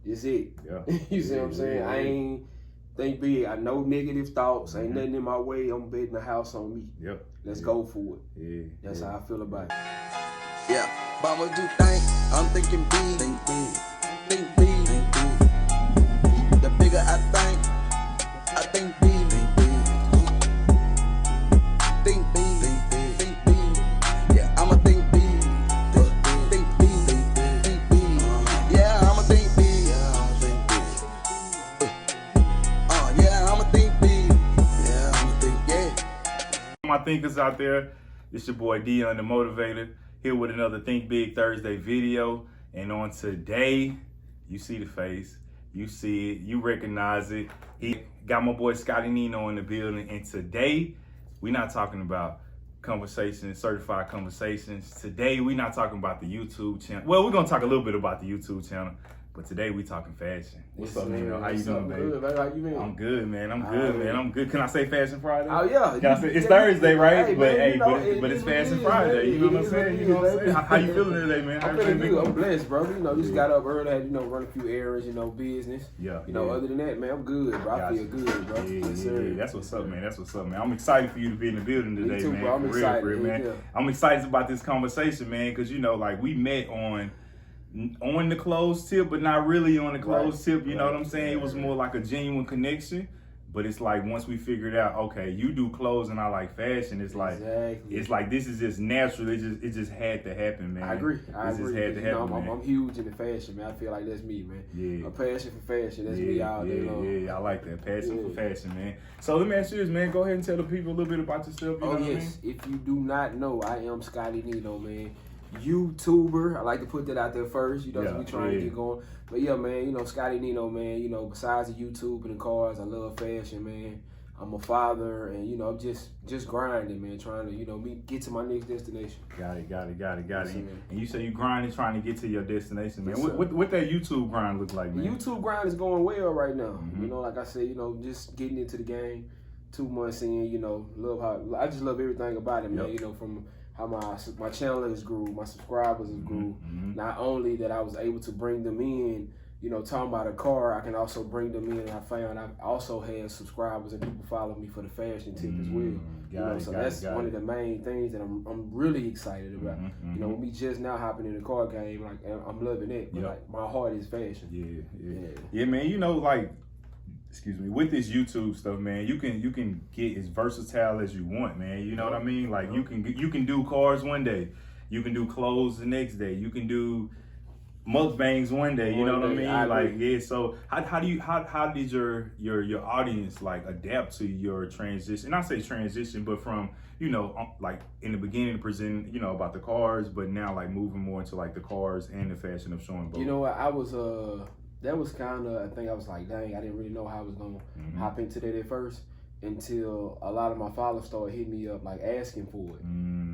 It's it. Yeah. You see what I'm saying? I ain't think big. I know negative thoughts. Ain't nothing in my way. I'm betting the house on me. Yep. Let's go for it. Yeah. That's how I feel about it. Yeah, Mama do think, I'm thinking big, think big. The bigger I think big, think big. Yeah, I'ma think big, think big. Yeah, I'ma think big. Yeah, I'ma think big. Yeah. My thinkers out there, it's your boy Deon, the Moteevator, here with another Think Big Thursday video. And on today, you see the face, you see it, you recognize it. He got my boy Scotti Nino in the building. And today, we're not talking about conversations, certified conversations. Today, we're not talking about the YouTube channel. Well, we're gonna talk a little bit about the YouTube channel, but today we talking fashion. What's up, Nino? How you doing, baby? Good, baby. How you been? I'm good, man. I'm good, man. I'm good. Can I say Fashion Friday? Oh yeah. Can I say, it's Thursday, right? Hey, but man, hey, you know, but it's Fashion is, Friday. man. You know what I'm saying? You know what I'm saying? How you feeling today, man? I'm feeling good. I'm blessed, bro. You know, just got up early, had run a few errands, business. Yeah. Other than that, man, I'm good, bro. I feel good, bro. Yeah. That's what's up, man. That's what's up, man. I'm excited for you to be in the building today, Me too, man. bro. I'm excited, for real, man. Yeah. I'm excited about this conversation, man, because like we met on the closed tip, but not really on the closed tip. You know what I'm saying? It was more like a genuine connection. But it's like once we figured out, okay, you do clothes and I like fashion. It's like it's like this is just natural. It just had to happen, man. I agree. Just had to happen, man. I'm huge into fashion, man. I feel like that's me, man. Yeah. A passion for fashion. That's me all day long. Yeah, I like that passion for fashion, man. So let me ask you this, man. Go ahead and tell the people a little bit about yourself. You know what I mean? If you do not know, I am Scotti Nino, man. YouTuber. I like to put that out there first, so we trying to get going. But yeah, man, Scotti Nino, man, besides the YouTube and the cars, I love fashion, man. I'm a father, and I'm just grinding, man, trying to get to my next destination. Got it. Yes, And you say you grinding, trying to get to your destination, man. Yes, what that YouTube grind look like, man? The YouTube grind is going well right now. Like I said, just getting into the game, 2 months in. I just love everything about it, man. From how my channel has grew, my subscribers has grew. Not only that I was able to bring them in, talking about a car, I can also bring them in. I found I also had subscribers and people follow me for the fashion tip as well. So that's one of the main things that I'm really excited about. With me just now hopping in the car game, like I'm loving it. But like my heart is fashion. Yeah, man. Excuse me, with this YouTube stuff, man, you can get as versatile as you want, man. You know what I mean? Like you can do cars one day, you can do clothes the next day, you can do mukbangs one day. You know what I mean? So how did your audience like adapt to your transition? Not say transition, but from like in the beginning presenting about the cars, but now like moving more into like the cars and the fashion of showing both. You know what? That was kind of, I think I was like, dang, I didn't really know how I was going to hop into that at first until a lot of my followers started hitting me up, like asking for it.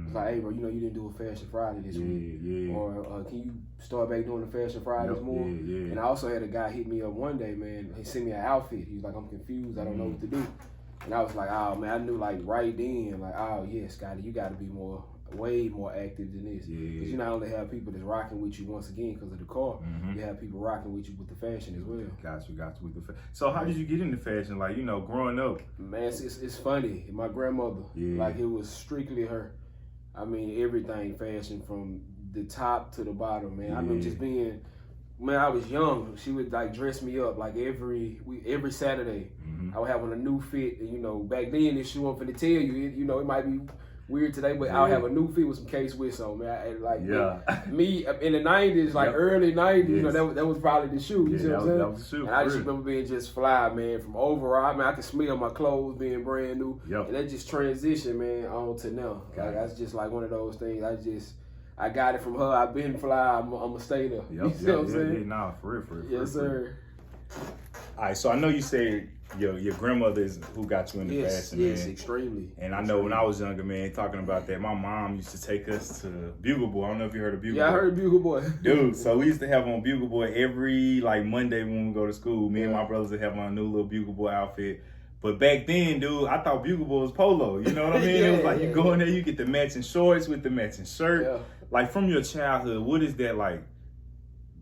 It's like, hey, bro, you didn't do a Fashion Friday this week. Or can you start back doing the Fashion Fridays more? And I also had a guy hit me up one day, man. He sent me an outfit. He was like, I'm confused. I don't know what to do. And I was like, oh, man, I knew like right then, like, oh, yeah, Scotty, you got to be way more active than this. Because you not only have people that's rocking with you once again because of the car, you have people rocking with you with the fashion as well. Got you with the fashion. So how did you get into fashion? Like, growing up? Man, it's funny. My grandmother, like it was strictly her. I mean, everything fashion from the top to the bottom, man. I remember just being, man, I was young. She would like dress me up like every Saturday. I would have on a new fit. And, back then, this shoe I'm finna tell you, it might be weird today, but I'll have a new fit with some 𝐲𝐻𝐻 on, man. Me in the 90s, like early 90s, that was probably the shoe. You see what I'm saying? That was the shoe. And I just remember being just fly, man, from overall. I mean, I could smell my clothes being brand new. And that just transitioned, man, on to now. Like, that's just like one of those things. I got it from her. I've been fly. I'm going to stay there. You see what I'm saying? Nah, for real. Yes, sir. All right, so I know you said your grandmother is who got you into fashion, man. Yes, extremely. And I know when I was younger, man, talking about that, my mom used to take us to Bugle Boy. I don't know if you heard of Bugle Boy. Yeah, I heard of Bugle Boy. Dude, so we used to have on Bugle Boy every like Monday when we go to school. Me and my brothers would have on a new little Bugle Boy outfit. But back then, dude, I thought Bugle Boy was polo. You know what I mean? It was like you go in there, you get the matching shorts with the matching shirt. Like from your childhood, what is that like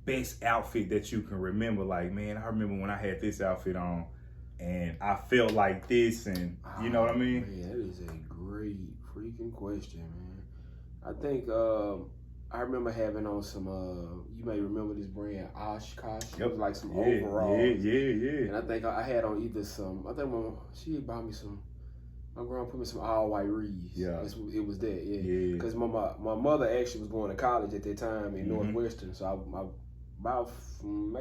best outfit that you can remember? Like, man, I remember when I had this outfit on and I felt like this, and you know what I mean? Man, that is a great freaking question, man. I think I remember having on some, you may remember this brand, 𝐓𝐡𝐻𝐾𝐚𝐫𝐬𝐻. It was like some overalls. Yeah. And I think I had on either some, I think she had bought me some, my grandma put me some all white reeds. Yeah. It was that, yeah. Because my mother actually was going to college at that time in Northwestern. So I about from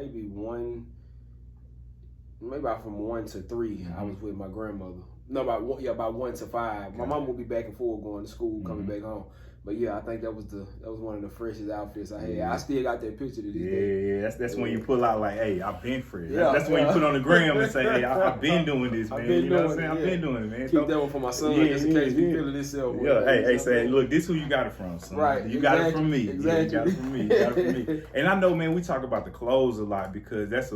from 1 to 3, I was with my grandmother. No, about 1 to 5. My mom would be back and forth going to school, coming back home. But yeah, I think that was one of the freshest outfits I had. Yeah. I still got that picture to this day. Yeah. That's when you pull out like, hey, I've been fresh. Yeah, that's when you put on the gram and say, hey, I've been doing this, man. You know what I'm saying? I've been doing it, man. Keep that one for my son, just in case we feeling this self. Yeah, hey, say, look, this who you got it from, son. Right. You got it from me. Exactly. Yeah, you got it from me. You got it from me. And I know, man, we talk about the clothes a lot because that's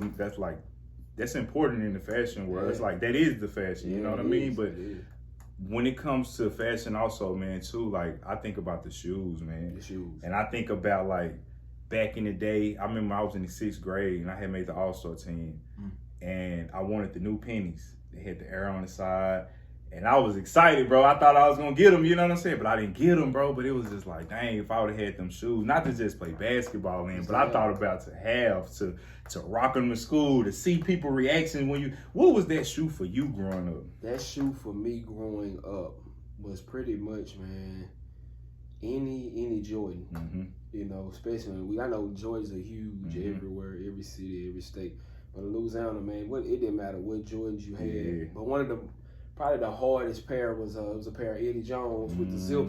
important in the fashion world. Yeah. It's like, that is the fashion, you know what I mean? But when it comes to fashion also, man, too, like, I think about the shoes, man. The shoes. And I think about, like, back in the day, I remember I was in the 6th grade and I had made the All-Star team. And I wanted the new pennies. They had the arrow on the side. And I was excited, bro. I thought I was going to get them, you know what I'm saying? But I didn't get them, bro. But it was just like, dang, if I would have had them shoes, not to just play basketball in, but I thought about to rock them to school, to see people reaction what was that shoe for you growing up? That shoe for me growing up was pretty much, man, any Jordan. You know, especially I know Jordans are huge everywhere, every city, every state. But in Louisiana, man, it didn't matter what Jordans you had. Yeah. But one of the probably the hardest pair was it was a pair of Eddie Jones with the zipper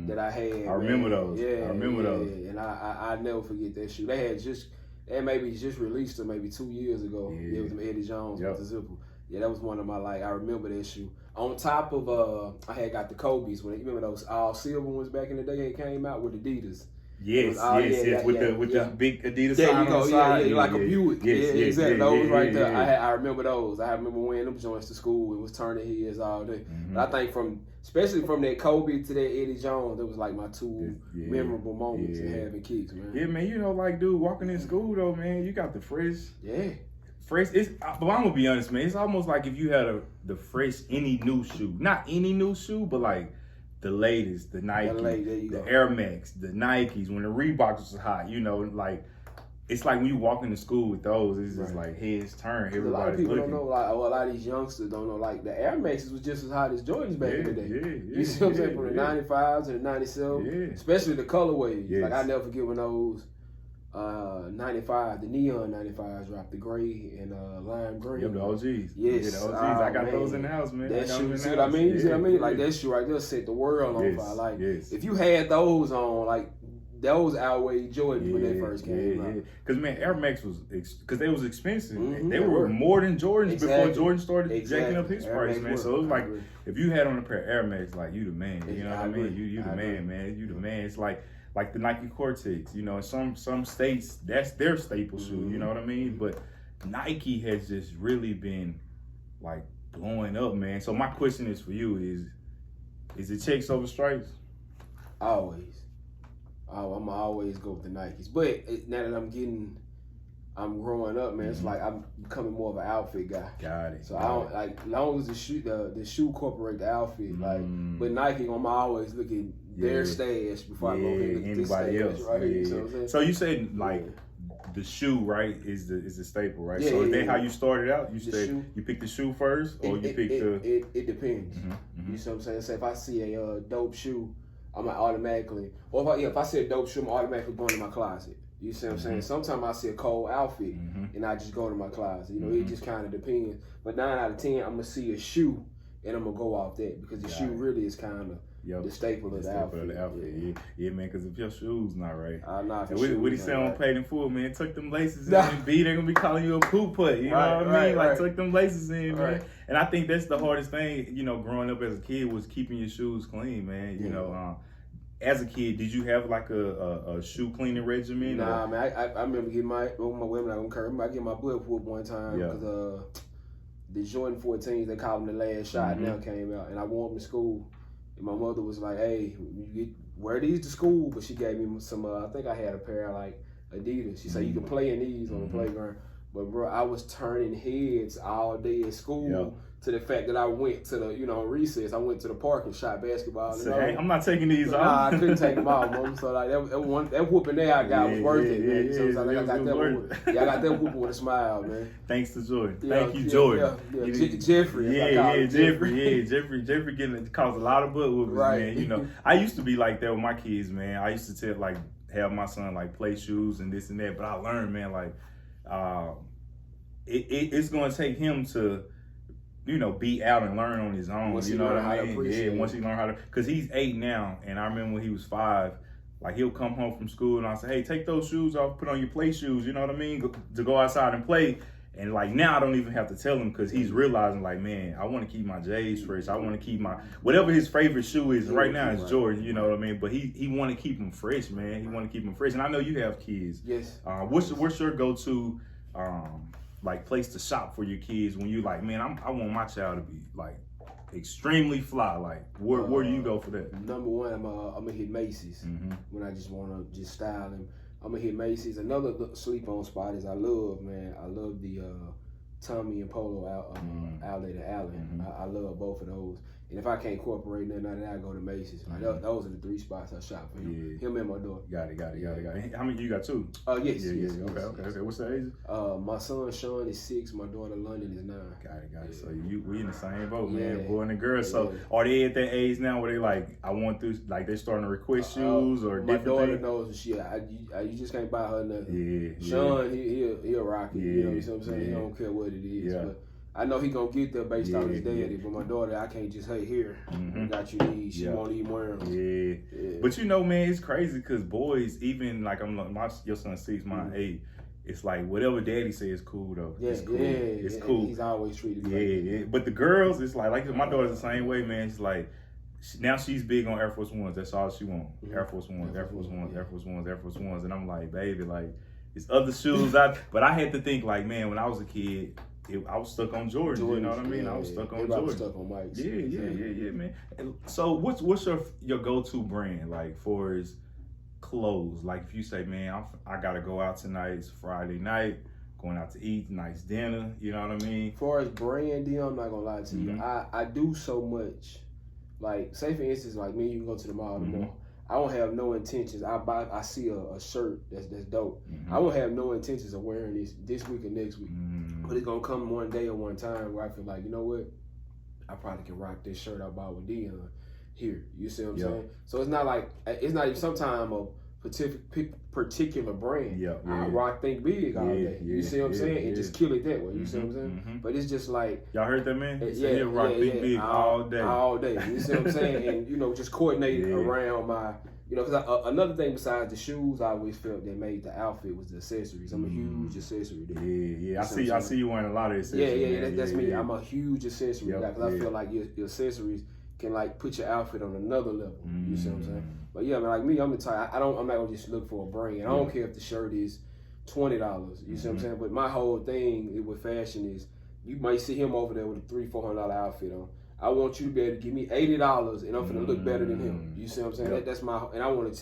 that I had. I remember those. Yeah, I remember those. And I never forget that shoe. They maybe just released them maybe 2 years ago. Yeah. It was Eddie Jones with the zipper. Yeah, that was one of my I remember that shoe. On top of I had got the Kobe's you remember those all silver ones back in the day that came out with Adidas. Yes, with the big Adidas there sign you go, on the side. like a Buick. Yes, exactly. Those right there. Yeah. I remember those. I remember wearing them joints to school. It was turning heads all day. But I think especially from that Kobe to that Eddie Jones, it was like my two memorable moments in having kicks, man. Yeah, man. You know, like, dude, walking in school though, man, you got the fresh. Yeah. Fresh. But I'm gonna be honest, man. It's almost like if you had the fresh any new shoe, not any new shoe, but like the latest, the Nike, the Air Max, the Nikes, when the Reeboks was hot, you know, like, it's like when you walk into school with those, it's just like heads turn. Everybody's a lot of people looking. don't know, a lot of these youngsters don't know, like, the Air Maxes was just as hot as Jordans back in the day. You see what I'm saying? From the 95s to the 97, especially the colorways. Like, I never forget when those 95, the neon 95s dropped, the gray and lime green. Yep, the OGs. Yes. Yeah, the OGs. I got those in the house, man. That shoe, see what I mean? You see what I mean? Like, that shoe right there set the world on fire. Like, if you had those on, like, those outweighed Jordan when they first came out. Because, man, Air Max was, because they was expensive. They were more than Jordans before Jordan started jacking up his price, man. So it was like, if you had on a pair of Air Max, like, you the man. You know what I mean? You the man, man. You the man. It's like the Nike Cortex, you know, in some states, that's their staple shoe, you know what I mean? But Nike has just really been, like, blowing up, man. So my question is for you is it checks over stripes? Always. I'm always go with the Nikes. But now that I'm growing up, man, it's like I'm becoming more of an outfit guy. Got it. So I don't, like, as long as the shoe incorporate the outfit, like, but Nike, I'm always looking their stash before I go hit anybody else. Right here, you know what I'm saying? So you said, like, the shoe, right, is the staple, right? Yeah, so is that how you started out? You pick the shoe first, or it depends. You see what I'm saying? So if I see a dope shoe, I'm automatically, or if I see a dope shoe, I'm automatically going to my closet. You see what I'm saying? Sometimes I see a cold outfit and I just go to my closet. You know, it just kind of depends. But 9 out of 10, I'm gonna see a shoe and I'm gonna go off that because the shoe really is kind of the staple of the outfit. Yeah, man. Because if your shoes not right, what he said on Paid in Full, man, tuck them laces in and B, they're gonna be calling you a poop putt. You know what I mean? Like, tuck them laces in, man. And I think that's the hardest thing, you know, growing up as a kid was keeping your shoes clean, man. You know, as a kid, did you have like a shoe cleaning regimen? Nah, man. I remember getting my women. I get my butt whooped one time because the Jordan 14s, they call them the last shot, now came out, and I wore them to school. And my mother was like, "Hey, wear these to school," but she gave me some. I think I had a pair of like Adidas. She said you can play in these on the playground. But bro, I was turning heads all day at school to the fact that I went to the, recess. I went to the park and shot basketball. Hey, I'm not taking these off. Nah, I couldn't take them off, mom. So like that whooping there I got was worth it, man. So I got that whooping with a smile, man. Thanks to Jordan. Thank you, Jordan. Jeffrey. Jeffrey getting caused a lot of butt whoopings, man. I used to be like that with my kids, man. I used to have my son play shoes and this and that, but I learned, man, it's gonna take him to be out and learn on his own. Once you know what I mean? Once he learn how to, because he's 8 now, and I remember when he was 5, he'll come home from school and I'll say, hey, take those shoes off, put on your play shoes, you know what I mean? To go outside and play. And now I don't even have to tell him, because he's realizing man, I want to keep my J's fresh. I want to keep my, whatever his favorite shoe is right now is Jordan, you know what I mean? But he want to keep them fresh, man. He want to keep them fresh. And I know you have kids. Yes. What's your go-to place to shop for your kids when you man, I want my child to be extremely fly? Where do you go for that? Number one, I'm gonna hit Macy's when I just want to just style them. I'm gonna hit Macy's. Another sleep on spot is I love the Tommy and Polo outlet at Allen. I love both of those. And if I can't incorporate nothing out of that, I go to Macy's. Those are the 3 spots I shop for him. Him and my daughter. Got it. How many you got? 2? Yes. Okay. What's the age? My son Sean is 6. My daughter London is 9. Got it. So we in the same boat, man. Boy and a girl. So are they at that age now where they I want to they're starting to request shoes or my different daughter things? Knows you just can't buy her nothing. Yeah. Sean he'll rock it. You know what I'm saying? He don't care what it is. Yeah. But I know he gonna get there based on his daddy, but my daughter, I can't just, hey, here, I got you these. She won't even wear them. Yeah. But man, it's crazy because boys, even your son's 6, mine 8. It's whatever daddy says is cool though. Yeah, it's cool. It's cool. He's always treated Yeah. But the girls, it's my daughter's the same way, man. She's now she's big on Air Force Ones. That's all she wants. Air Force Ones, Air Force Ones, Air Force Ones, Air Force Ones. And I'm baby, it's other shoes. But I had to think man, when I was a kid, I was stuck on Jordan, you know what I mean? I was stuck on Jordan. Was stuck on Mike's. Yeah, man. So what's your go-to brand for his clothes? If you say, man, I gotta go out tonight, it's Friday night, going out to eat, nice dinner, you know what I mean? As far as brand, Deon, I'm not gonna lie to you. I do so much. Say for instance, me, you can go to the mall tomorrow. I don't have no intentions. I see a shirt that's dope. I won't have no intentions of wearing this week or next week. But it's gonna come one day or one time where I feel you know what? I probably can rock this shirt I bought with Deon here. You see what I'm saying? So it's not even sometime a particular brand. I rock Think Big all day. You see what I'm saying? And just kill it that way. You see what I'm saying? But it's just y'all heard that, man? He'll rock Think Big all day. All day. You see what I'm saying? And just coordinate around my. Because another thing besides the shoes, I always felt that made the outfit was the accessories. I'm a huge accessory dude. Yeah. I see you wearing a lot of accessories. Yeah. That's me. I'm a huge accessory guy because I feel your accessories can put your outfit on another level. You see what I'm saying? But yeah, me, I'm the type. I'm not gonna just look for a brand. I don't care if the shirt is $20. You see what I'm saying? But my whole thing with fashion is you might see him over there with a $300-400 outfit on. I want you to be able to give me $80 and I'm gonna look better than him. You see what I'm saying? That's and I want to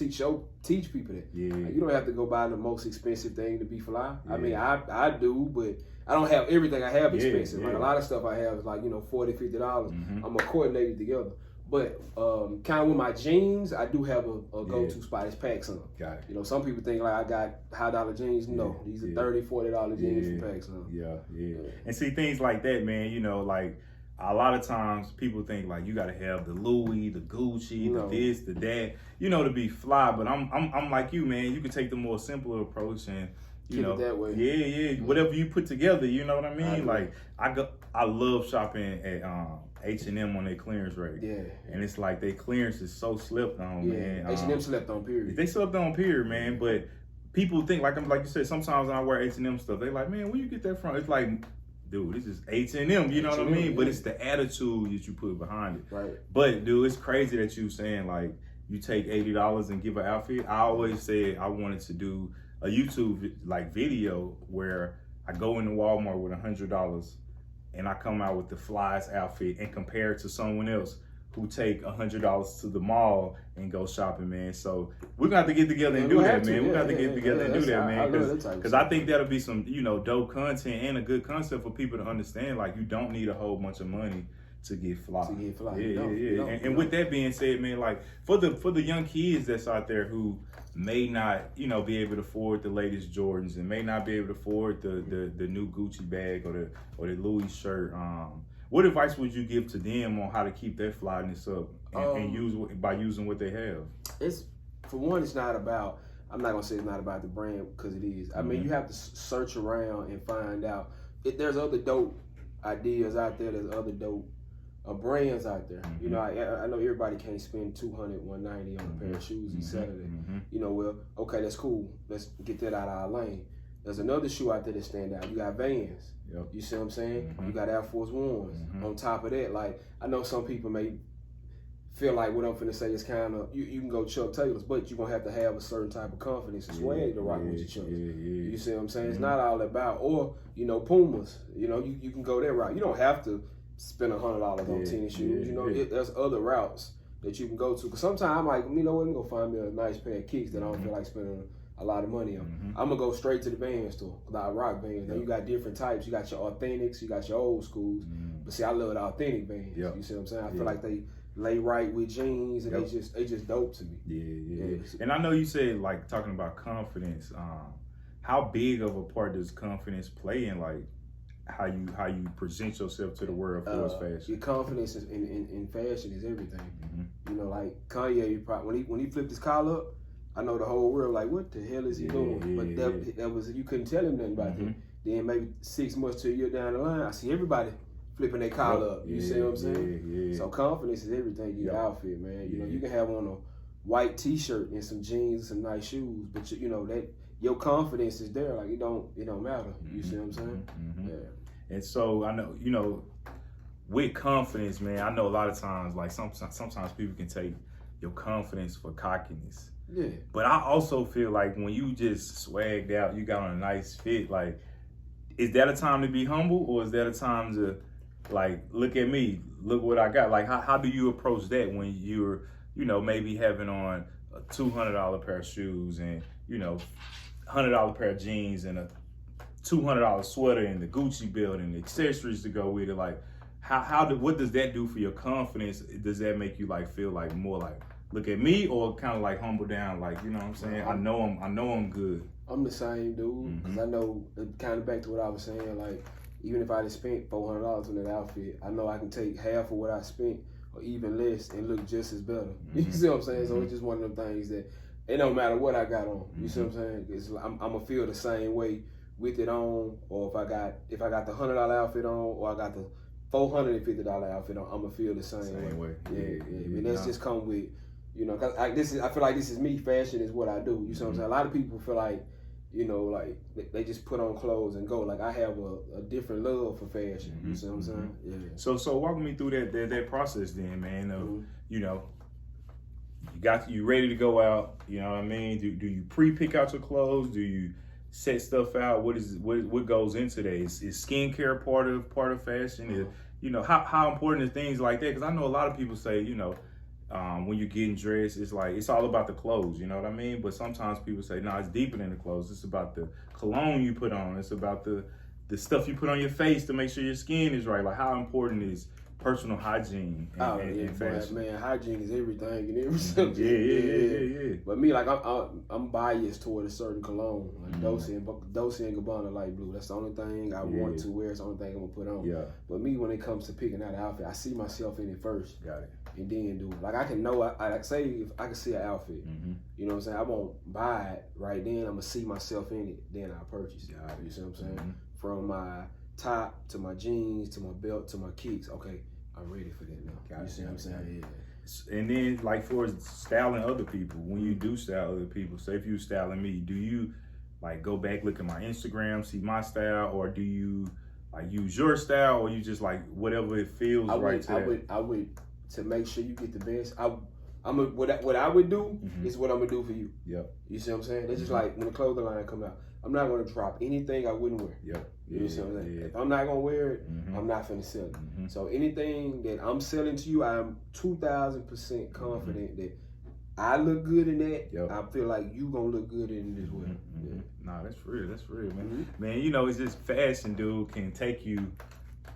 teach people that. You don't have to go buy the most expensive thing to be fly. I mean, I do, but I don't have everything I have expensive. A lot of stuff I have is $40-50. I'm gonna coordinate it together. But kind of with my jeans, I do have a go-to spot. It's PacSun. Got it. Some people think I got high dollar jeans. No, these are $30-40 jeans from PacSun. Yeah. And see things like that, man. A lot of times people think you gotta have the Louis, the Gucci, the this, the that, to be fly. But I'm like you, man. You can take the more simpler approach and keep it that way. Yeah. Whatever you put together, you know what I mean? I love shopping at H&M on their clearance rate. Yeah. And it's their clearance is so slept on, man. H&M slept on, period. They slept on, period, man. But people think like you said, sometimes when I wear H&M stuff, they man, where you get that from? It's dude, this is H&M, you know what I mean? Yeah. But it's the attitude that you put behind it. Right. But dude, it's crazy that you saying you take $80 and give an outfit. I always said I wanted to do a YouTube video where I go into Walmart with $100 and I come out with the flyest outfit and compare it to someone else who take $100 to the mall and go shopping, man. So we're gonna have to get together and do that, man. We're gonna have to get together and do that, man. Because I think that'll be some, you know, dope content and a good concept for people to understand. Like, you don't need a whole bunch of money to get fly. Yeah. And with that being said, man, like for the young kids that's out there who may not, you know, be able to afford the latest Jordans and may not be able to afford the new Gucci bag or the Louis shirt, what advice would you give to them on how to keep their flyness up and using what they have? It's, for one, it's not about, I'm not gonna say it's not about the brand, because it is. I mean, you have to search around and find out if there's other dope ideas out there. There's other dope brands out there. You know, I know everybody can't spend $200, $190 on a pair of shoes and Saturday. You know, well, okay, that's cool. Let's get that out of our lane. There's another shoe out there that stand out. You got Vans. You see what I'm saying? You got Air Force Ones. On top of that, like, I know some people may feel like what I'm finna say is kind of, you can go Chuck Taylors, but you're gonna have to have a certain type of confidence and swag to rock with your Chucks. You see what I'm saying? It's not all about, or, you know, Pumas. You know, you can go that route. You don't have to spend $100 on tennis shoes. You know, there's other routes that you can go to. Cause sometimes I'm like, you know what, I'm gonna find me a nice pair of kicks that I don't feel like spending a lot of money on. I'm gonna go straight to the Vans store, I rock Vans. Now you got different types. You got your authentics, you got your old schools. But see, I love the authentic Vans. You see what I'm saying? I feel like they lay right with jeans, and they just dope to me. And I know you said, like, talking about confidence. How big of a part does confidence play in, like, how you present yourself to the world for fashion? Your confidence in fashion is everything. You know, like Kanye, when he flipped his collar up, I know the whole world like, what the hell is he doing? But that was, you couldn't tell him nothing about that. Then maybe 6 months to a year down the line, I see everybody flipping their collar up. You see what I'm saying? So confidence is everything. Your outfit, man. You know, you can have on a white T-shirt and some jeans and some nice shoes, but you know that your confidence is there. Like, it don't matter. You see what I'm saying? And so I know, you know, with confidence, man, I know a lot of times, like sometimes people can take your confidence for cockiness. But I also feel like when you just swagged out, you got on a nice fit, like, is that a time to be humble, or is that a time to, like, look at me, look what I got? Like, how do you approach that when you're, you know, maybe having on a $200 pair of shoes and, you know, $100 pair of jeans and a $200 sweater and the Gucci belt and the accessories to go with it? Like, what does that do for your confidence? Does that make you, like, feel like more like, look at me, or kind of like humble down, like, you know what I'm saying? I know I'm good. I'm the same dude, because I know, kind of back to what I was saying, like, even if I just spent $400 on that outfit, I know I can take half of what I spent or even less and look just as better. You see what I'm saying? So it's just one of them things that it don't matter what I got on. You see what I'm saying? It's like, I'm gonna feel the same way with it on, or if I got the $100 outfit on, or I got the $450 outfit on, I'm gonna feel the same way. And that's just come with, you know, cause I feel like this is me. Fashion is what I do. You see what I'm saying? A lot of people feel like, you know, like they just put on clothes and go. Like, I have a different love for fashion. You see what I'm saying? So walk me through that process then, man. Of, you know, you ready to go out. You know what I mean? Do you pre-pick out your clothes? Do you set stuff out? What goes into that? Is skincare part of fashion? Is, you know, how important are things like that? Because I know a lot of people say, you know, when you're getting dressed, it's like, it's all about the clothes, you know what I mean? But sometimes people say, no, it's deeper than the clothes. It's about the cologne you put on. It's about the stuff you put on your face to make sure your skin is right. Like, how important is personal hygiene in fashion? Man, hygiene is everything in every subject. But me, like, I'm biased toward a certain cologne, like 𝐓𝐡𝐻 and 𝐵𝐷 light blue. That's the only thing I want to wear. It's the only thing I'm gonna put on. But me, when it comes to picking out an outfit, I see myself in it first. And then do it. Like, I can know, like, say if I can see an outfit, you know what I'm saying? I won't buy it right then. I'm gonna see myself in it, then I'll purchase it. You see what I'm saying? From my top to my jeans to my belt to my kicks. Okay, I'm ready for that now. You see what I'm saying? And then, like, for styling other people, when you do style other people, say if you're styling me, do you, like, go back, look at my Instagram, see my style, or do you, like, use your style, or you just, like, whatever it feels right to I would, to make sure you get the best, what I would do is what I'm gonna do for you. You see what I'm saying? It's just like when the clothing line come out. I'm not gonna drop anything I wouldn't wear. Yep. You see what I'm saying? If I'm not gonna wear it, I'm not finna sell it. So anything that I'm selling to you, I'm 2,000% confident that I look good in that. I feel like you gonna look good in it as well. Nah, that's real. That's real, man. Man, you know, it's just fashion, dude, can take you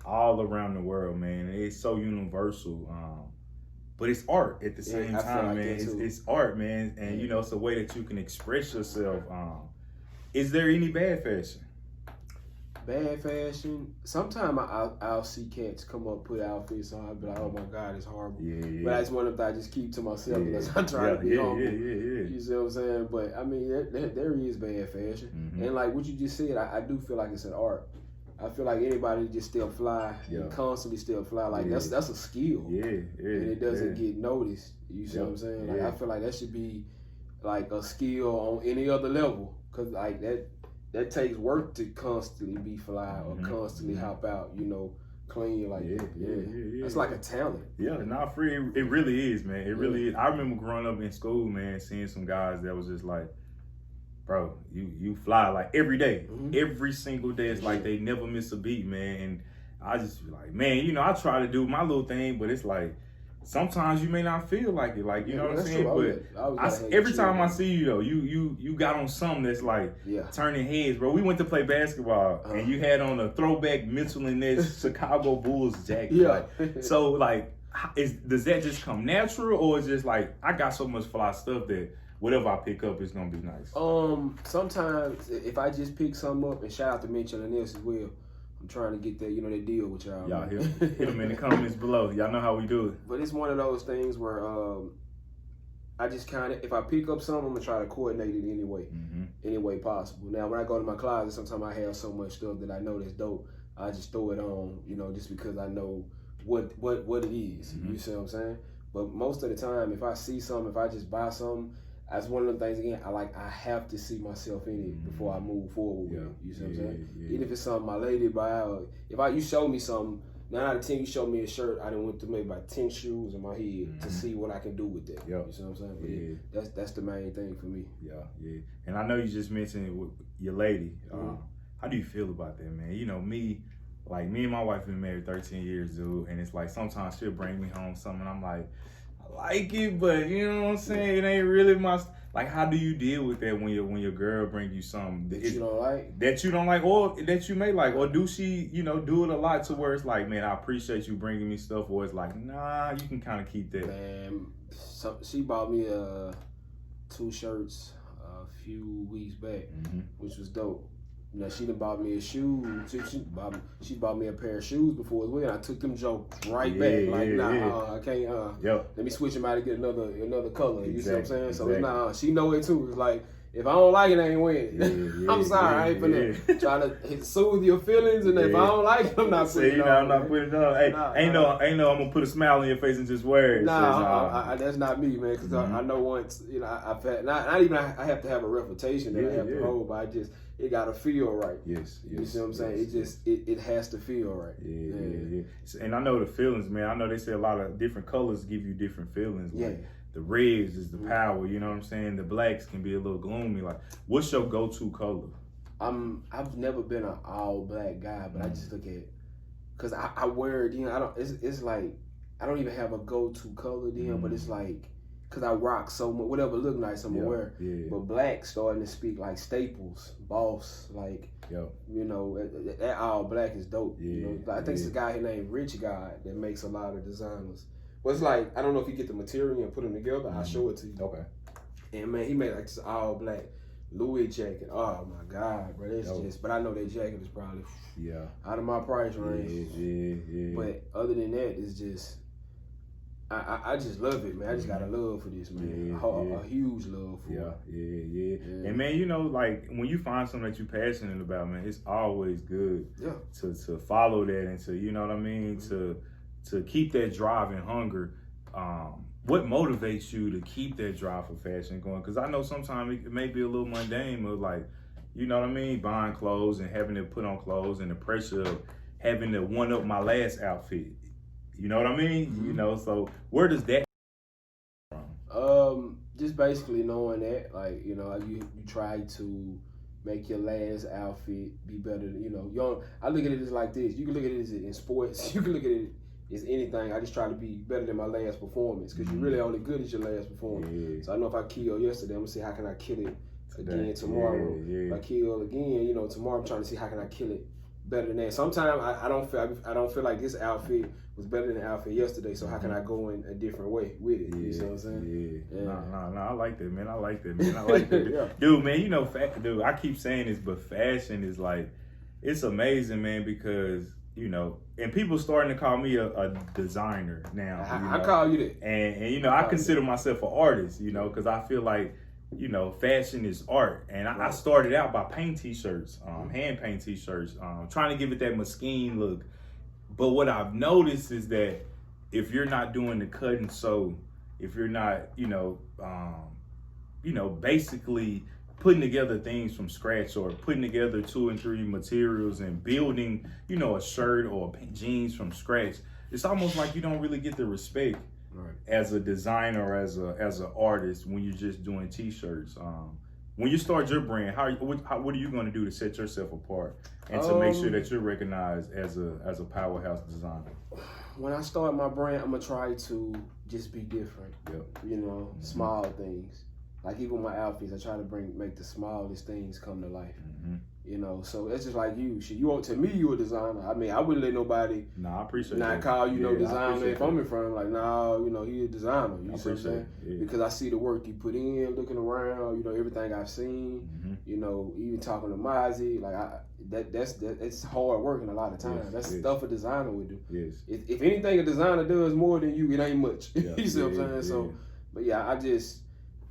all around the world, man. It's so universal. But it's art at the same time, like man. It's art, man. And, you know, it's a way that you can express yourself. Is there any bad fashion? Bad fashion. Sometimes I'll see cats come up, put outfits on. I'll be like, oh my God, it's horrible. But that's one of the things I just keep to myself because I'm trying to be humble. You see what I'm saying? But I mean, there is bad fashion. And like what you just said, I do feel like it's an art. I feel like anybody just still fly, constantly still fly. Like that's a skill. And it doesn't get noticed. You see what I'm saying? Like I feel like that should be like a skill on any other level. Cause like that takes work to constantly be fly or constantly hop out, you know, clean like That's like a talent. Not free. It really is, man. It really is. I remember growing up in school, man, seeing some guys that was just like, bro, you fly like every day. Every single day. It's like they never miss a beat, man. And I just be like, man, you know, I try to do my little thing, but it's like, sometimes you may not feel like it, like, you know what I'm saying? But every time I see you though, you got on something that's like turning heads, bro. We went to play basketball and you had on a throwback Mitchell and Ness Chicago Bulls jacket. Like, so like, does that just come natural, or is it just like I got so much fly stuff that whatever I pick up is gonna be nice? Sometimes if I just pick something up, and shout out to Mitchell and Ness as well. I'm trying to get that, you know, that deal with y'all. Y'all hit them in the comments below. Y'all know how we do it. But it's one of those things where I just kind of, if I pick up something, I'm going to try to coordinate it any way possible. Now, when I go to my closet, sometimes I have so much stuff that I know that's dope. I just throw it on, you know, just because I know what it is. You see what I'm saying? But most of the time, if I see something, if I just buy something, that's one of the things, again, I have to see myself in it before I move forward with it. You see what I'm saying? Even if it's something my lady buy, or if you show me something, 9 out of 10, you show me a shirt, I done went through maybe about 10 shoes in my head to see what I can do with that. You see what I'm saying? But that's the main thing for me. And I know you just mentioned with your lady. How do you feel about that, man? You know, me and my wife been married 13 years, dude, and it's like sometimes she'll bring me home something, and I'm like it, but you know what I'm saying? It ain't really my. Like, how do you deal with that when your girl bring you something that you don't like? That you don't like, or that you may like, or do she, you know, do it a lot to where it's like, man, I appreciate you bringing me stuff, or it's like, nah, you can kind of keep that. Man, so she bought me 2 shirts a few weeks back, which was dope. You know, she done bought me a shoe. She bought me a pair of shoes before as well. And I took them jokes right back. Like, I can't. Let me switch them out and get another color. You see what I'm saying? So it's she know it too. It's like, if I don't like it, I ain't winning. I'm sorry, I ain't finna try to soothe your feelings, and if I don't like it, I'm not putting it on. I'm not putting it on. Hey, ain't no, I'm gonna put a smile on your face and just wear it. That's not me, man. Because I know once, you know, I've had not even I have to have a reputation that I have to hold, but it gotta feel right. You see what I'm saying? It has to feel right. And I know the feelings, man. I know they say a lot of different colors give you different feelings. Like, the reds is the power, you know what I'm saying? The blacks can be a little gloomy. Like, what's your go-to color? I've never been an all black guy, but I just look at, cause I wear it. You know, it's like I don't even have a go-to color then, but it's like, cause I rock so much, whatever look nice I'm gonna wear. But black starting to speak like staples, boss, like you know, that all black is dope. You know, I think it's a guy named Rich Guy that makes a lot of designers. But it's like, I don't know if you get the material and put them together. I'll show it to you. And man, he made like this all black Louis jacket. Oh my God, bro, that's just. But I know that jacket is probably out of my price range. But other than that, it's just. I just love it, man. I just got a love for this, man. A huge love for it. And man, you know, like when you find something that you're passionate about, man, it's always good to follow that and to, you know what I mean, to keep that drive and hunger. What motivates you to keep that drive for fashion going? Because I know sometimes it may be a little mundane, but like, you know what I mean, buying clothes and having to put on clothes and the pressure of having to one up my last outfit. You know what I mean? You know, so where does that come from? Just basically knowing that, like, you know, you try to make your last outfit be better than, you know, I look at it as like this. You can look at it as in sports. You can look at it as anything. I just try to be better than my last performance because you're really only good as your last performance. Yeah. So I know if I killed yesterday, I'm going to see how can I kill it again tomorrow. If I kill again, you know, tomorrow I'm trying to see how can I kill it better than that. Sometimes I don't feel like this outfit was better than the outfit yesterday, so how can I go in a different way with it? You see what I'm saying? Yeah. No, I like that, man. I like that. Yeah. Dude, man, you know, dude, I keep saying this, but fashion is like, it's amazing, man, because, you know, and people starting to call me a designer now. I call you that. And you know, I consider myself an artist, you know, because I feel like, you know, fashion is art. And I started out by paint t-shirts, hand paint t-shirts, trying to give it that Moteevator look. But what I've noticed is that if you're not doing the cut and sew, if you're not, you know, basically putting together things from scratch or putting together 2 and 3 materials and building, you know, a shirt or jeans from scratch, it's almost like you don't really get the respect as a designer or as an artist when you're just doing t-shirts. When you start your brand, what are you going to do to set yourself apart and to make sure that you're recognized as a powerhouse designer? When I start my brand, I'm gonna try to just be different. You know, small things. Like even my outfits, I try to make the smallest things come to life. You know, so it's just like you. To me, you a designer. I mean, I wouldn't let nobody I appreciate not that. call you no designer if I'm in front of them. Like, no, you know, he a designer. You see what I'm saying? Yeah. Because I see the work you put in, looking around, you know, everything I've seen, you know, even talking to Mozzie, like that's hard work and a lot of times. That's stuff a designer would do. Yes. If anything a designer does more than you, it ain't much. Yeah. You see what I'm saying? So, but yeah,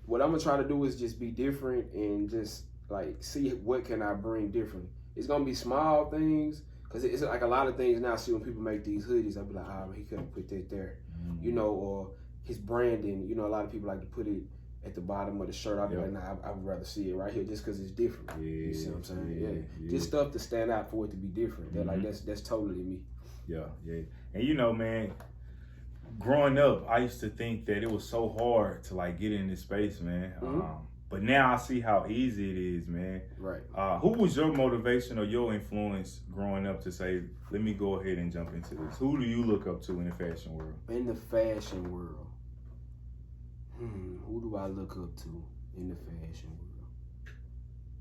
what I'm gonna try to do is just be different and just like see what can I bring different. It's gonna be small things because it's like a lot of things now. I see when people make these hoodies, I'll be like, he could have put that there, you know, or his branding. You know, a lot of people like to put it at the bottom of the shirt. I'll be like, I would rather see it right here just because it's different. You see what I'm saying? Yeah. Just stuff to stand out for it to be different. That like that's totally me. Yeah. And you know, man, growing up, I used to think that it was so hard to like get in this space, man. But now I see how easy it is, man. Right. Who was your motivation or your influence growing up to say, let me go ahead and jump into this? Who do you look up to in the fashion world? In the fashion world, who do I look up to in the fashion world?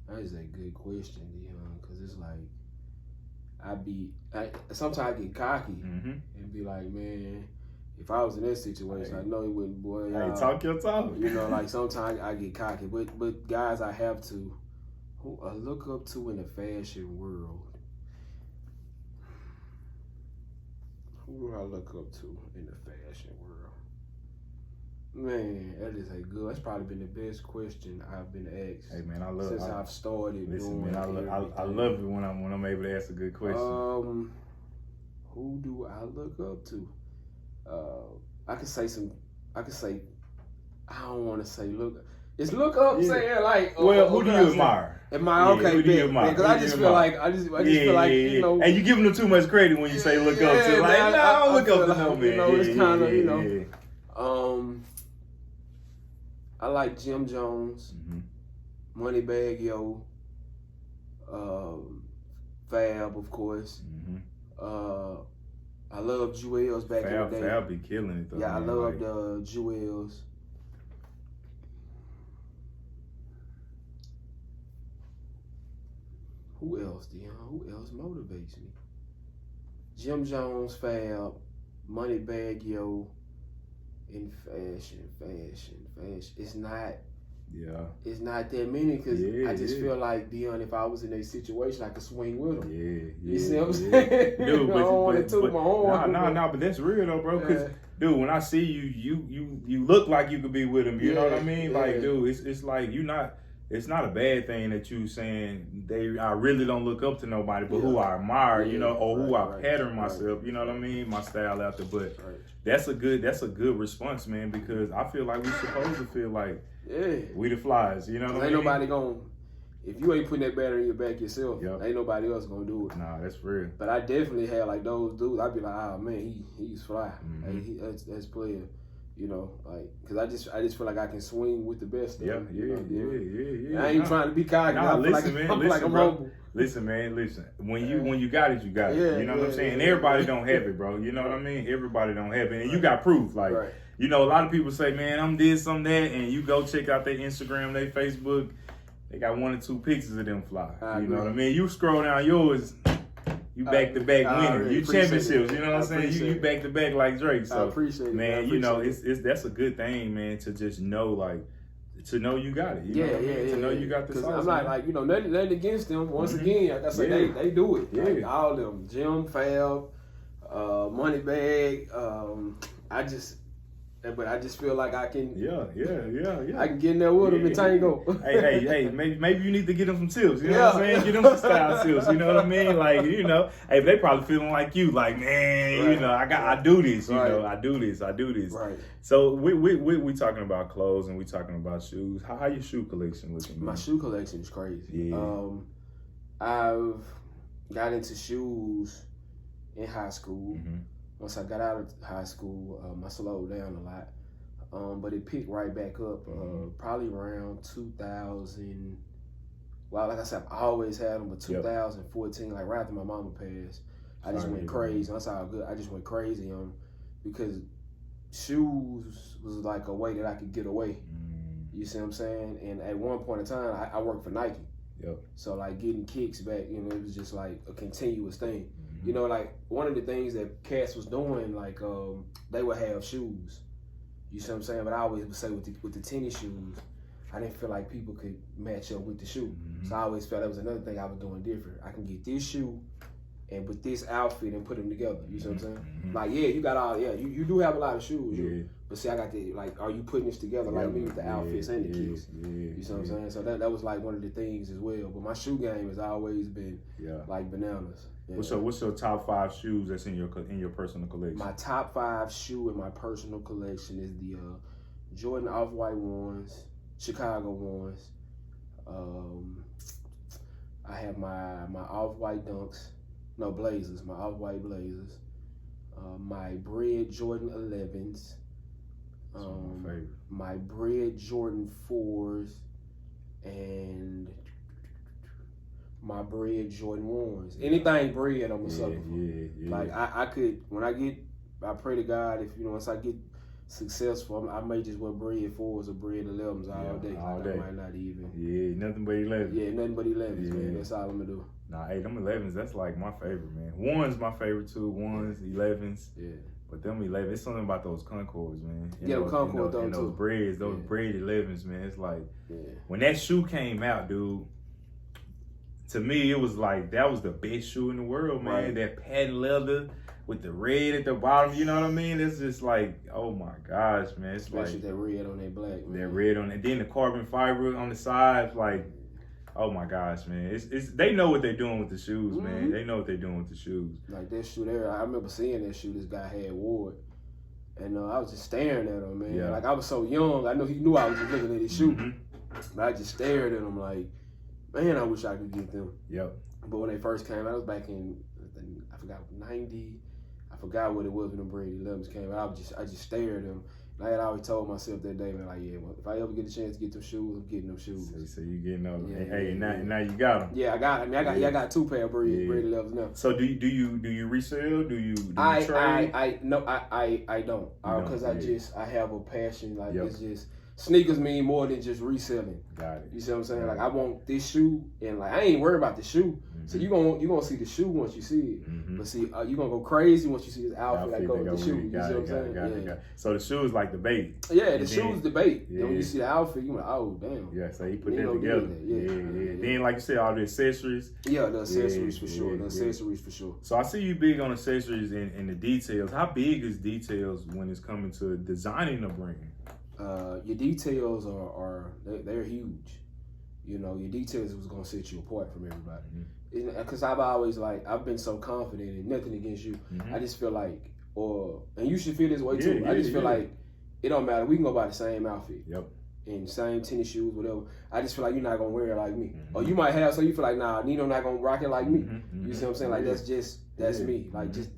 That is a good question, Deon, because it's like, sometimes I get cocky and be like, man, if I was in that situation, I know it wouldn't, boy. Talk your talk. You know, like sometimes I get cocky, but guys, I have to, who I look up to in the fashion world. Who do I look up to in the fashion world? Man, that's probably been the best question I've been asked. Hey man, since I've started doing. Man, I love it when I'm able to ask a good question. Who do I look up to? I don't want to say look. It's look up saying like. Who do you admire? Okay, who do you admire? Because I just feel like you know. And you giving them too much credit when you say look up to. Like, I don't look up to no man. You know, it's kind of, you know. I like Jim Jones, Moteevator, Fab, of course. I love 𝐓𝐡𝐢𝐬's back in the day. Fab be killing it though. Yeah, I love the 𝐓𝐡𝐢𝐬's. Who else, Deon? Who else motivates me? Jim Jones, Fab, Moteevator, in fashion. It's not that many because I just feel like, Deon, if I was in a situation, I could swing with them. You see what I'm saying? Dude, I don't want to toot my horn. No, but that's real though, bro. Because, dude, when I see you look like you could be with them. You know what I mean? Like, dude, it's like it's not a bad thing that you saying I really don't look up to nobody, but who I admire, you know, or who I pattern myself, you know what I mean, my style after. But that's a good response, man, because I feel like we supposed to feel like we the flies, you know what I mean? Ain't nobody gonna, if you ain't putting that battery in your back yourself, ain't nobody else gonna do it. Nah, that's real. But I definitely had like those dudes. I'd be like, oh man, he's fly. Hey, that's player. You know, like, cause I just feel like I can swing with the best. Yeah. I ain't trying to be cocky. Nah, listen, like, man. I'm Listen, like I'm bro. humble. Listen, man. Listen. When you got it, you got it. Yeah, you know what I'm saying? And everybody don't have it, bro. You know what I mean? Everybody don't have it, and you got proof. Like, you know, a lot of people say, man, I'm this, I'm that, and you go check out their Instagram, their Facebook. They got 1 or 2 pictures of them fly. You know what I mean? You scroll down yours. You back to back winning. You championships, you know what I'm saying? You back to back like Drake. So I appreciate it. Man, you know, it's that's a good thing, man, to just know, like, to know you got it. You know what I mean? To know you got the sauce. I'm not like, you know, nothing against them. Once again, like I said, they do it. Like, all of them. Jim, Fab, Moneybag. But I just feel like I can. Yeah. I can get in there with them and tango. hey, maybe you need to get them some tips. You know what I'm saying? Get them some style tips. You know what I mean? Like, you know, hey, they probably feeling like you, like, man, you know, I do this. You know, I do this. Right. So we talking about clothes and we talking about shoes. How your shoe collection looking? My shoe collection is crazy. Yeah. I've got into shoes in high school. Once I got out of high school, I slowed down a lot, but it picked right back up probably around 2000. Well, like I said, I always had them, but 2014, like right after my mama passed, I just went crazy. That's how good. I just went crazy because shoes was like a way that I could get away. You see what I'm saying? And at one point in time, I worked for Nike. So like getting kicks back, you know, it was just like a continuous thing. You know, like one of the things that Cass was doing, like they would have shoes. You see what I'm saying? But I always would say with the tennis shoes, I didn't feel like people could match up with the shoe. So I always felt that was another thing I was doing different. I can get this shoe and with this outfit and put them together. You see what I'm saying? Like, you got all, you do have a lot of shoes. But see, I got the, like, are you putting this together like me with the outfits and the kicks? You see what I'm saying? So that was like one of the things as well. But my shoe game has always been like bananas. What's your top 5 shoes that's in your personal collection? My top 5 shoe in my personal collection is the Jordan Off-White ones, Chicago ones. I have my Off-White Dunks, no Blazers, my Off-White Blazers. My Bred Jordan 11s. My Bred Jordan 4s, and my Bred Jordan 1s. Anything Bred, I'm a sucker for. Like I could, when I pray to God, if once I get successful, I may just wear Bred 4s or Bred 11s all day. All like day. I might not even. Nothing but 11s. Nothing but 11s, man. That's all I'm gonna do. Nah, hey, them 11s, that's like my favorite, man. 1's my favorite too. 1's, 11s. But them 11, it's something about those Concords, man. Them Concords though, and those too. Breds, those Bred 11s, man. It's like, when that shoe came out, dude, to me, it was like, that was the best shoe in the world, man. That patent leather with the red at the bottom, you know what I mean? It's just like, oh my gosh, man. It's especially like that red on that black, man. That red on it. Then the carbon fiber on the sides, like, oh my gosh, man. It's they know what they're doing with the shoes, man. They know what they're doing with the shoes. Like that shoe there, I remember seeing that shoe this guy had wore it. And I was just staring at him, man. Like I was so young, I know he knew I was just looking at his shoe. But I just stared at him like, man, I wish I could get them. But when they first came out, it was back in, I forgot, 90. I forgot what it was when the Bred 11s came out. I just stared at them. And I had always told myself that day, man, like, well, if I ever get a chance to get them shoes, I'm getting them shoes. So you getting them? Hey, now you got them. Yeah, I got. I mean, I got 2 pair of Bred 11s now. So do you resell? Do you trade? I don't, because I have a passion. Like it's just. Sneakers mean more than just reselling. Got it. You see what I'm saying? Like I want this shoe, and like I ain't worried about the shoe. So you gonna see the shoe once you see it. But see, you gonna go crazy once you see this outfit that goes with the shoe. You see what I'm saying? Got it. So the shoe is like the bait. Yeah, the shoe is the bait. Then when you see the outfit, you like, oh damn. Yeah, so he put that together. Then like you said, all the accessories. Yeah, the accessories for sure. The accessories for sure. So I see you big on accessories and the details. How big is details when it's coming to designing a brand? Your details they're huge. You know, your details was gonna set you apart from everybody. Because I've been so confident and nothing against you. I just feel like, and you should feel this way too. I just feel like it don't matter. We can go buy the same outfit. And same tennis shoes, whatever. I just feel like you're not gonna wear it like me. Or you might have, so you feel like, nah, Nino not gonna rock it like me. You see what I'm saying? Like that's me. Like just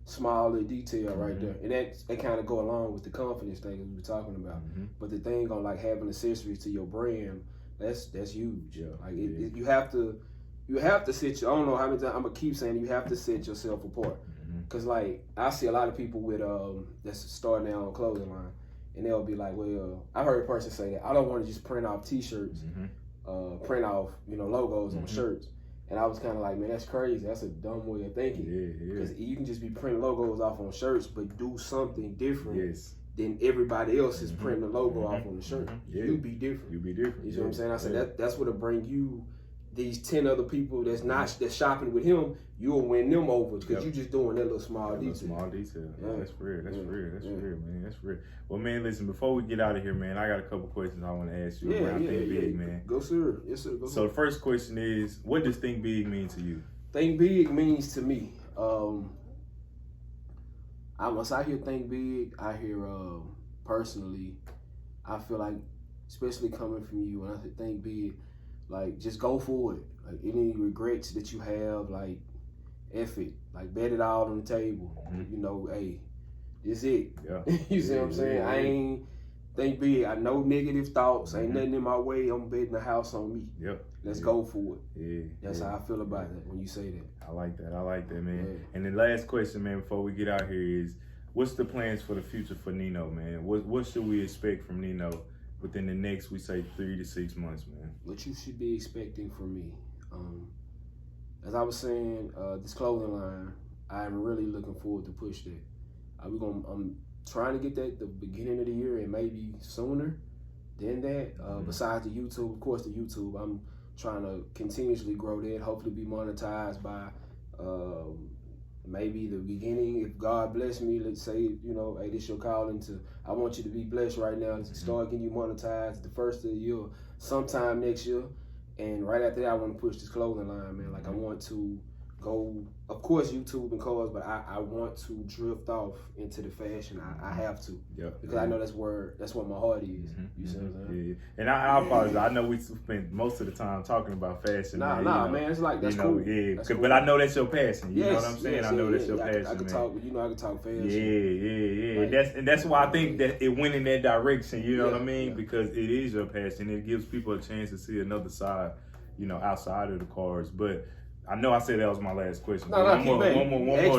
small little detail right there, and that kind of go along with the confidence thing we were talking about. But the thing on like having accessories to your brand, that's huge. Yeah. Like you have to set. I don't know how many times I'm gonna keep saying you have to set yourself apart. Cause like I see a lot of people with that's starting their own clothing line, and they'll be like, well, I heard a person say that I don't want to just print off T-shirts, print off logos on shirts. And I was kind of like, man, that's crazy. That's a dumb way of thinking. Because you can just be printing logos off on shirts, but do something different than everybody else is printing a logo off on the shirt. You be different. You be different. You know what I'm saying? I said that's what'll bring you these 10 other people that's shopping with him. You'll win them over because you just doing that little small detail. Small detail. Yeah. That's real. That's real. That's real, man. That's real. Well, man, listen. Before we get out of here, man, I got a couple questions I want to ask you around Think Big, man. Go, sir. Yes, sir. Go so the first question is, what does Think Big mean to you? Think Big means to me. Once I hear Think Big, I hear personally, I feel like, especially coming from you, when I say Think Big, like just go for it. Like any regrets that you have, like F it. Like bet it all on the table. Hey, this it. You see what I'm saying? I ain't Think Big. I know negative thoughts. Ain't nothing in my way. I'm betting the house on me. Let's go for it. That's how I feel about it when you say that. I like that, man. And the last question, man, before we get out here is, what's the plans for the future for Nino, man? What should we expect from Nino within the next, we say, 3 to 6 months, man? What you should be expecting from me. As I was saying, this clothing line, I'm really looking forward to push that. I'm trying to get that the beginning of the year and maybe sooner than that. Besides the YouTube, of course, the YouTube, I'm trying to continuously grow that. Hopefully, be monetized by maybe the beginning. If God bless me, let's say, hey, this your calling to. I want you to be blessed right now to start getting you monetized the first of the year, sometime next year. And right after that, I want to push this clothing line, man. Like I want to go, of course, YouTube and cars, but I want to drift off into the fashion. I have to, because I know that's what my heart is. You see what I'm saying? And I apologize. I know we spent most of the time talking about fashion. Man, it's like that's cool. That's cool. But I know that's your passion. You know what I'm saying? I know that's your passion. I can talk. I can talk fashion. Like, that's why I think that it went in that direction. You know what I mean? Because it is your passion. It gives people a chance to see another side, outside of the cars. But I know I said that was my last question. One more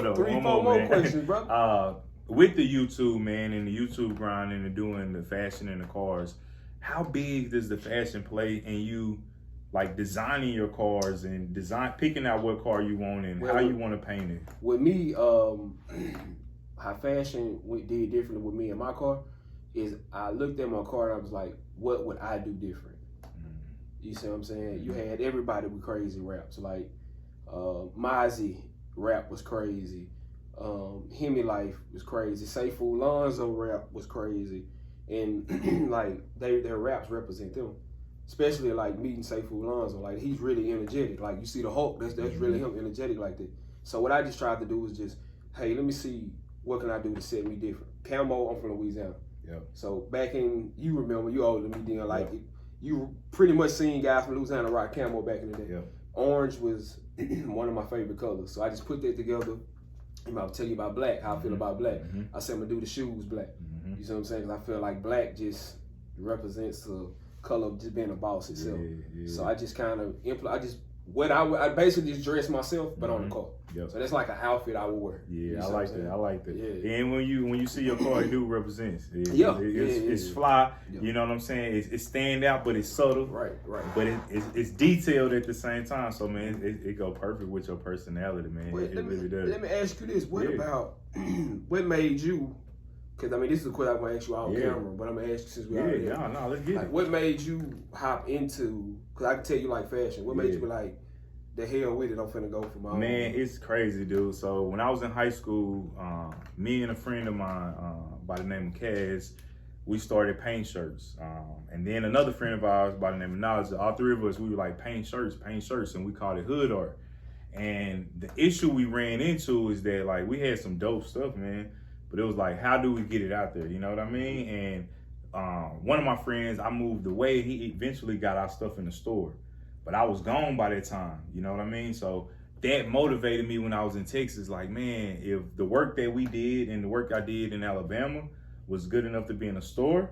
though. 3, 4 more questions, bro. With the YouTube, man, and the YouTube grinding and doing the fashion and the cars, how big does the fashion play in you, like designing your cars and picking out what car you want and how you want to paint it? With me, how fashion did differently with me and my car is I looked at my car and I was like, what would I do different? You see what I'm saying? You had everybody with crazy raps, like Mozzie rap was crazy. Hemi Life was crazy. 𝐓𝐡𝐢𝐧𝐬 rap was crazy. And like their raps represent them. Especially like meeting 𝐓𝐡𝐢𝐧𝐬. Like he's really energetic. Like you see the Hulk, that's really him energetic like that. So what I just tried to do was just, hey, let me see what can I do to set me different. Camo, I'm from Louisiana. So back in, you remember, you older than me, Deon, like you pretty much seen guys from Louisiana rock camo back in the day. Orange was one of my favorite colors. So I just put that together. I'll tell you about black, how I feel about black. I said I'm gonna do the shoes black. You see what I'm saying? Because I feel like black just represents the color of just being a boss itself. So I just kind of I basically just dress myself, but on the car. So that's like an outfit I would wear. I like that. I like that. And when you see your car, it do represents. It's fly. You know what I'm saying? It's stand out, but it's subtle. Right. But it's detailed at the same time. So man, it go perfect with your personality, man. It really does. Let me ask you this: what about what made you? Because I mean, this is a question I'm gonna ask you on camera, but I'm gonna ask you since we already. Let's get it. What made you hop into? Because I can tell you like fashion. What made you be like, the hell with it, I'm finna go for my own? Man, it's crazy, dude. So when I was in high school, me and a friend of mine by the name of 𝐶𝐻𝐻, we started paint shirts. And then another friend of ours by the name of 𝐓𝐡𝐢𝐧𝐬, all three of us, we were like paint shirts, and we called it hood art. And the issue we ran into is that like we had some dope stuff, man, but it was like, how do we get it out there? You know what I mean? And one of my friends, I moved away. He eventually got our stuff in the store, but I was gone by that time. You know what I mean? So that motivated me when I was in Texas. Like, man, if the work that we did and the work I did in Alabama was good enough to be in a store,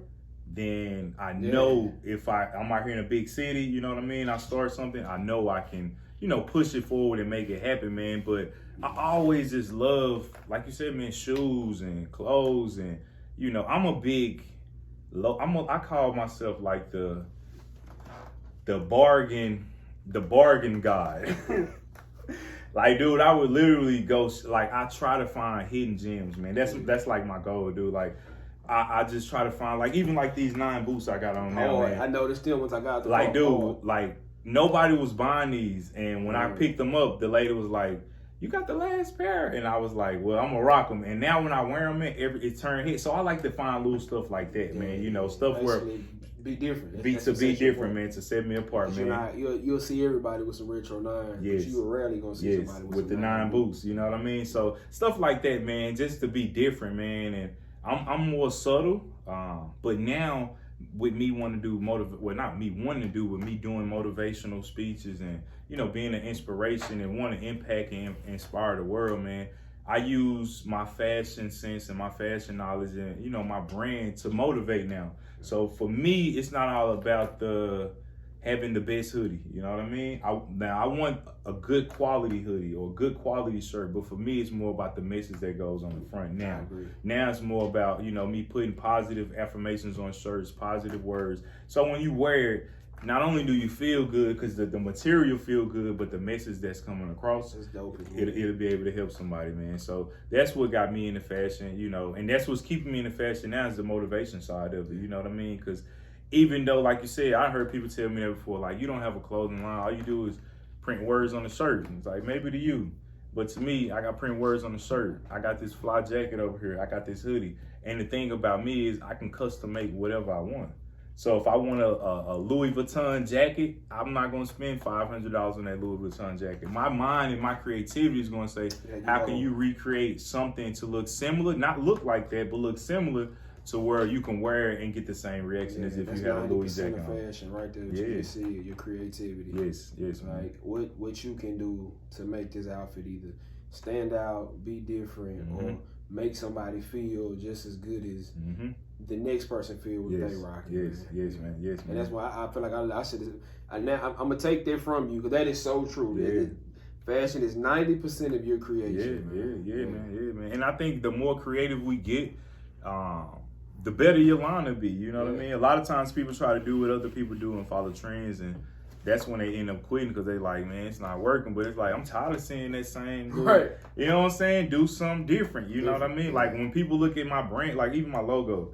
then I know if I'm out here in a big city, you know what I mean? I start something, I know I can, you know, push it forward and make it happen, man. But I always just love, like you said, man, shoes and clothes. And, you know, I'm a big, I call myself like the bargain guy. Like, dude, I would literally go, like, I try to find hidden gems, man. That's like my goal, dude. Like, I just try to find, like, even like these 9 boots I got on now, man. I know the still ones I got. Like, dude, like, nobody was buying these. And when I picked them up, the lady was like, you got the last pair? And I was like, well, I'm gonna rock them. And now when I wear them, it turned hit. So I like to find little stuff like that, man. You know, stuff where be different. Be different, man. To set me apart, man. You'll see everybody with some retro 9s, but you rarely gonna see somebody with the 9 boots. You know what I mean? So stuff like that, man. Just to be different, man. And I'm more subtle, but now with me wanting to do not me wanting to do, but me doing motivational speeches and, you know, being an inspiration and wanting to impact and inspire the world, man. I use my fashion sense and my fashion knowledge and, you know, my brand to motivate now. So for me, it's not all about having the best hoodie, you know what I mean? I want a good quality hoodie or a good quality shirt, but for me, it's more about the message that goes on the front now. Now it's more about, you know, me putting positive affirmations on shirts, positive words. So when you wear it, not only do you feel good because the material feel good, but the message that's coming across, it'll be able to help somebody, man. So that's what got me into fashion, you know, and that's what's keeping me in the fashion now is the motivation side of it, you know what I mean? Because even though, like you said, I heard people tell me that before, like, you don't have a clothing line, all you do is print words on the shirt. And it's like, maybe to you, but to me, I got print words on the shirt. I got this fly jacket over here. I got this hoodie. And the thing about me is I can custom make whatever I want. So if I want a Louis Vuitton jacket, I'm not going to spend $500 on that Louis Vuitton jacket. My mind and my creativity is going to say, how can you recreate something to look similar? Not look like that, but look similar to where you can wear it and get the same reaction as if you had a Louis jacket on. Fashion right there. You can see your creativity. Yes, man. Like what you can do to make this outfit either stand out, be different, or make somebody feel just as good as the next person feel what they rock. Yes, man. And that's why I feel like I should. I'm gonna take that from you because that is so true. Fashion is 90% of your creation. Yeah, man. And I think the more creative we get, the better your line will be. You know what I mean? A lot of times people try to do what other people do and follow trends, and that's when they end up quitting because they like, man, it's not working. But it's like, I'm tired of seeing that same dude. Right. You know what I'm saying? Do something different. You know what I mean? Like when people look at my brand, like even my logo,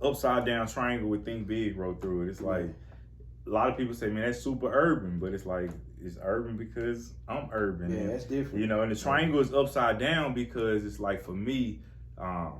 upside down triangle with Think Big wrote through it. It's like a lot of people say, man, that's super urban, but it's like it's urban because I'm urban. Yeah, that's different. You know, and the triangle is upside down because it's like for me.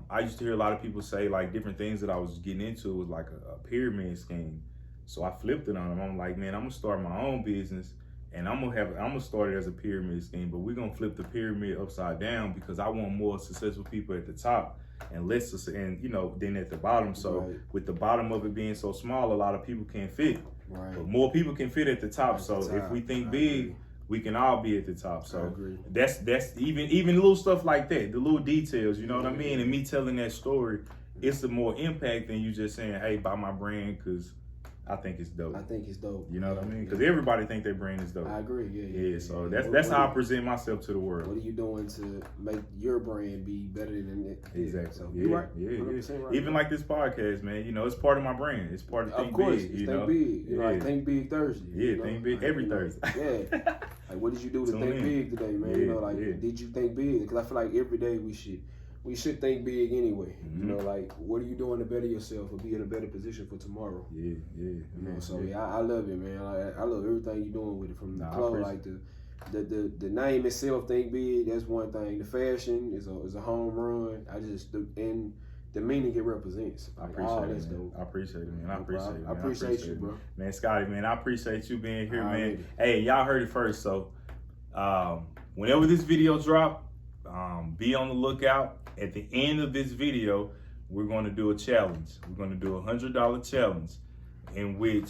I used to hear a lot of people say like different things that I was getting into was like a pyramid scheme. So I flipped it on them. I'm like, man, I'm gonna start my own business and I'm gonna start it as a pyramid scheme, but we're gonna flip the pyramid upside down because I want more successful people at the top and less, and you know, than at the bottom. So with the bottom of it being so small, a lot of people can't fit. But more people can fit at the top. So if we think big, we can all be at the top. So that's even little stuff like that, the little details, you know what I mean? And me telling that story, it's the more impact than you just saying, hey, buy my brand because I think it's dope. You know what I mean? Because everybody think their brand is dope. I agree. Yeah. So that's how I present myself to the world. What are you doing to make your brand be better than it? Exactly. So you're right. Right. Even like this podcast, man. You know, it's part of my brand. It's part of Think Big. You know, Think Big. You know, like Think Big Thursday. Yeah, Think Big every Thursday. Like, what did you do to think big today, man? You know, like, did you think big? Because I feel like every day we should think big anyway. You know, like, what are you doing to better yourself or be in a better position for tomorrow? You know, so I love it, man. I love everything you're doing with it, from the clothes, like the name itself, Think Big. That's one thing. The fashion is a home run. And the meaning it represents. I appreciate it, man. I appreciate it, man. I appreciate you, bro. Man, Scotty, man, I appreciate you being here, man. Hey, y'all heard it first, so whenever this video drop, be on the lookout. At the end of this video, we're going to do a challenge. We're going to do a $100 challenge in which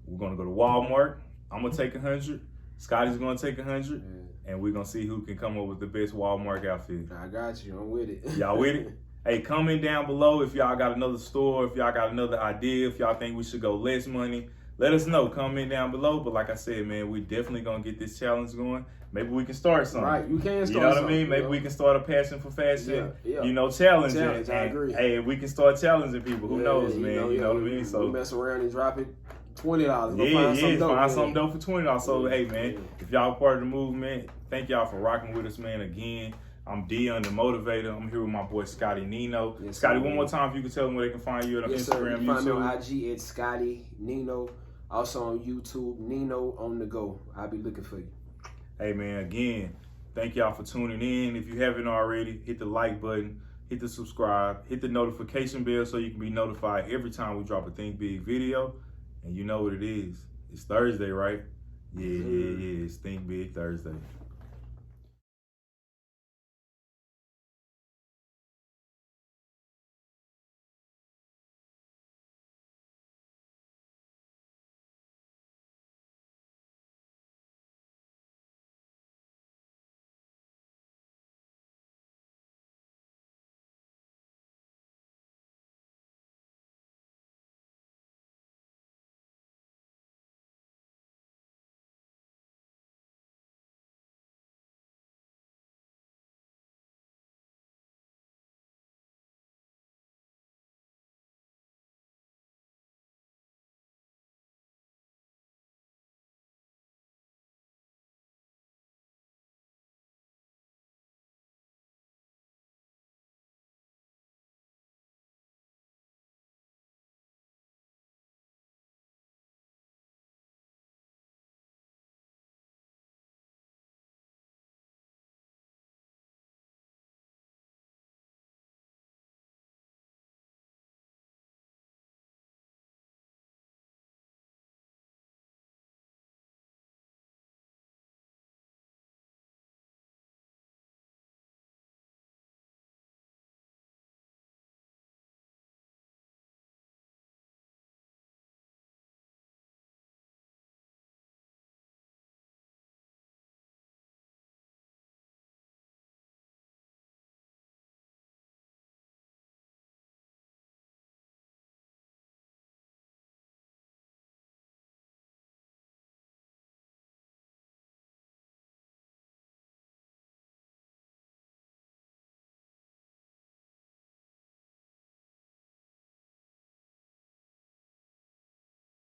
we're going to go to Walmart. I'm going to take 100. Scotty's going to take 100. and we're gonna see who can come up with the best Walmart outfit. I got you. I'm with it. Y'all with it? Hey, comment down below if y'all got another store, if y'all got another idea, if y'all think we should go less money. Let us know. Comment down below. But like I said, man, we definitely gonna get this challenge going. Maybe we can start something. Right, you can start You know what I something, mean? Maybe we can start a passion for fashion, Yeah. you know, challenge. I And, agree. hey, we can start challenging people. Who knows, man? You know what I mean? We So mess around and drop it $20. Find something dope for $20. So hey, man, if y'all part of the movement, thank y'all for rocking with us, man. Again, I'm Deon, the Moteevator. I'm here with my boy Scotti Nino. Yes, Scotti, sir, one more time, if you can tell them where they can find you on Yes, Instagram, sir. You can find me YouTube. on IG at Scotti Nino. Also on YouTube, Nino on the go. I'll be looking for you. Hey, man, again, thank y'all for tuning in. If you haven't already, hit the like button, hit the subscribe, hit the notification bell so you can be notified every time we drop a Think Big video. And you know what it is. It's Thursday, right? Yeah. It's Think Big Thursday.